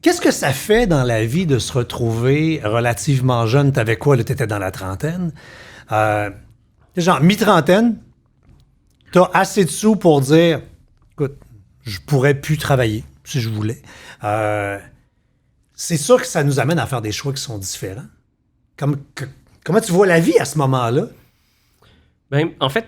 Qu'est-ce que ça fait dans la vie de se retrouver relativement jeune? T'avais quoi, là? T'étais dans la trentaine. Genre, mi-trentaine, t'as assez de sous pour dire, écoute, je pourrais plus travailler si je voulais. C'est sûr que ça nous amène à faire des choix qui sont différents. Comment tu vois la vie à ce moment-là? Ben, en fait,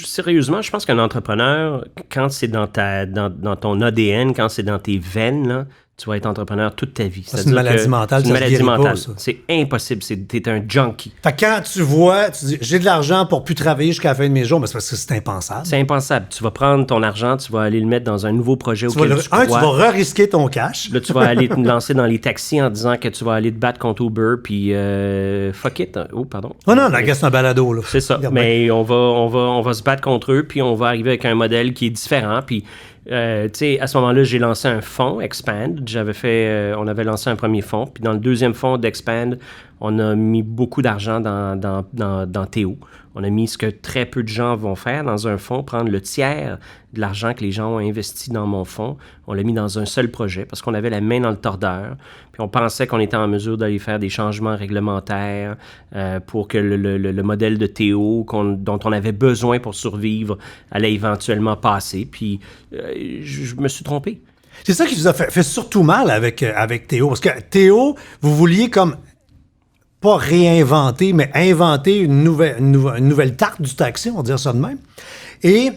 sérieusement, je pense qu'un entrepreneur, quand c'est dans ton ADN, quand c'est dans tes veines, là, tu vas être entrepreneur toute ta vie. C'est une maladie mentale. C'est une maladie mentale. Ça. C'est impossible. T'es un junkie. Fait que quand tu vois, tu dis, j'ai de l'argent pour plus travailler jusqu'à la fin de mes jours, mais c'est parce que c'est impensable. C'est impensable. Tu vas prendre ton argent, tu vas aller le mettre dans un nouveau projet auquel tu crois. Tu vas re-risquer ton cash. Là, tu vas aller te lancer dans les taxis en disant que tu vas aller te battre contre Uber, puis fuck it. Oh, pardon. Oh non, la c'est un balado, là. C'est ça. Regarde mais on va se battre contre eux, puis on va arriver avec un modèle qui est différent, puis tu sais, à ce moment-là, j'ai lancé un fonds, Expand. On avait lancé un premier fonds. Puis dans le deuxième fonds d'Expand, on a mis beaucoup d'argent dans Théo. On a mis ce que très peu de gens vont faire dans un fonds, prendre le tiers de l'argent que les gens ont investi dans mon fonds. On l'a mis dans un seul projet parce qu'on avait la main dans le tordeur. Puis on pensait qu'on était en mesure d'aller faire des changements réglementaires pour que le modèle de Théo dont on avait besoin pour survivre allait éventuellement passer. Puis je me suis trompé. C'est ça qui vous a fait surtout mal avec Théo. Parce que Théo, vous vouliez comme pas réinventer, mais inventer une nouvelle tarte du taxi, on va dire ça de même. Et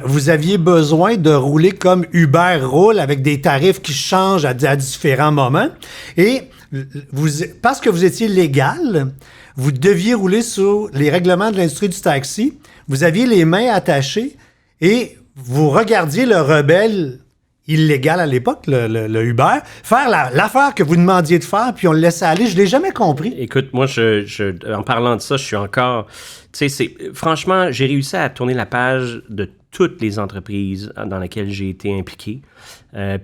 vous aviez besoin de rouler comme Uber roule, avec des tarifs qui changent à différents moments. Et parce que vous étiez légal, vous deviez rouler sous les règlements de l'industrie du taxi. Vous aviez les mains attachées et vous regardiez le rebelle illégal à l'époque, le Uber, faire l'affaire que vous demandiez de faire, puis on le laissait aller. Je ne l'ai jamais compris. Écoute, moi, en parlant de ça, je suis encore... Tu sais, franchement, j'ai réussi à tourner la page de toutes les entreprises dans lesquelles j'ai été impliqué.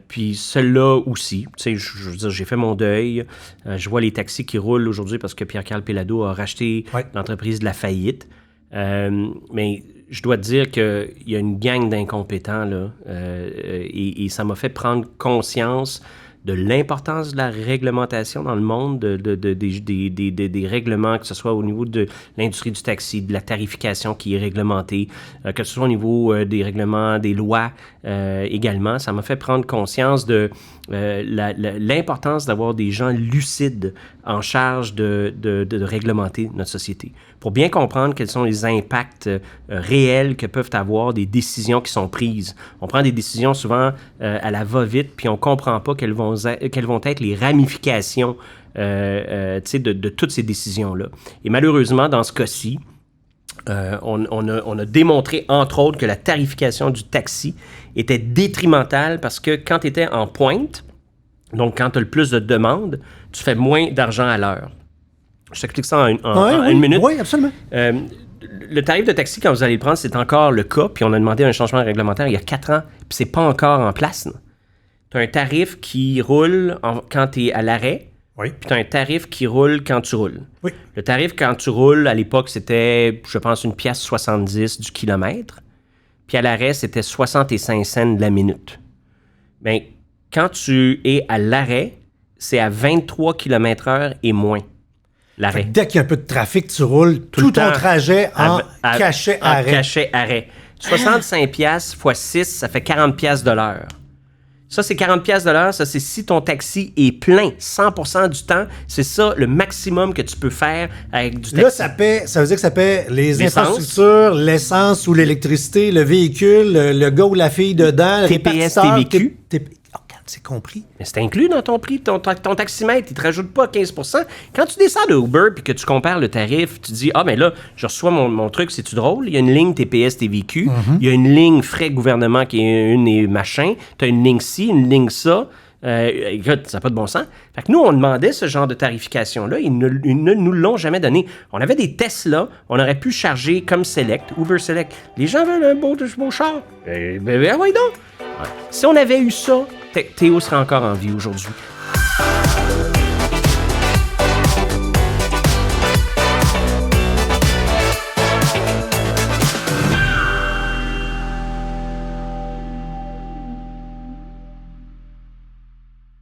Puis celle-là aussi, tu sais, je veux dire, j'ai fait mon deuil. Je vois les taxis qui roulent aujourd'hui parce que Pierre-Carl Péladeau a racheté l'entreprise de la faillite. Mais je dois te dire qu'il y a une gang d'incompétents, là, et ça m'a fait prendre conscience de l'importance de la réglementation dans le monde, des règlements, que ce soit au niveau de l'industrie du taxi, de la tarification qui est réglementée, que ce soit au niveau des règlements, des lois également. Ça m'a fait prendre conscience de l'importance d'avoir des gens lucides en charge de réglementer notre société. Pour bien comprendre quels sont les impacts réels que peuvent avoir des décisions qui sont prises. On prend des décisions souvent à la va-vite, puis on ne comprend pas quelles vont être les ramifications de toutes ces décisions-là. Et malheureusement, dans ce cas-ci, on a démontré, entre autres, que la tarification du taxi était détrimentale parce que quand tu étais en pointe, donc quand tu as le plus de demandes, tu fais moins d'argent à l'heure. Je t'explique ça en une minute. Oui, absolument. Le tarif de taxi, quand vous allez le prendre, c'est encore le cas, puis on a demandé un changement réglementaire il y a 4 ans, puis c'est pas encore en place. Tu as un tarif qui roule quand tu es à l'arrêt, puis tu as un tarif qui roule quand tu roules. Oui. Le tarif quand tu roules, à l'époque, c'était, je pense, 1,70 du kilomètre, puis à l'arrêt, c'était 65 cents de la minute. Bien, quand tu es à l'arrêt, c'est à 23 km/h et moins. L'arrêt. Dès qu'il y a un peu de trafic, tu roules tout ton trajet en cachet-arrêt. Cachet-arrêt. 65$ x 6, ça fait 40$ de l'heure. Ça, c'est 40$ de l'heure. Ça, c'est si ton taxi est plein 100% du temps. C'est ça le maximum que tu peux faire avec du taxi. Là, ça veut dire que ça paie les infrastructures, l'essence ou l'électricité, le véhicule, le gars ou la fille dedans, le TPS, TVQ. C'est compris. Mais c'est inclus dans ton prix. Ton taximètre, il ne te rajoute pas 15%. Quand tu descends de Uber et que tu compares le tarif, tu dis, mais là, je reçois mon truc, c'est-tu drôle? Il y a une ligne TPS, TVQ. Il y a une ligne frais gouvernement qui est une et machin. Tu as une ligne ci, une ligne ça. Écoute, ça n'a pas de bon sens. Fait que nous, on demandait ce genre de tarification-là. Ils ne nous l'ont jamais donné. On avait des Tesla. On aurait pu charger comme Select, Uber Select. Les gens veulent un beau char. Oui, donc. Ouais. Si on avait eu ça, Théo serait encore en vie aujourd'hui.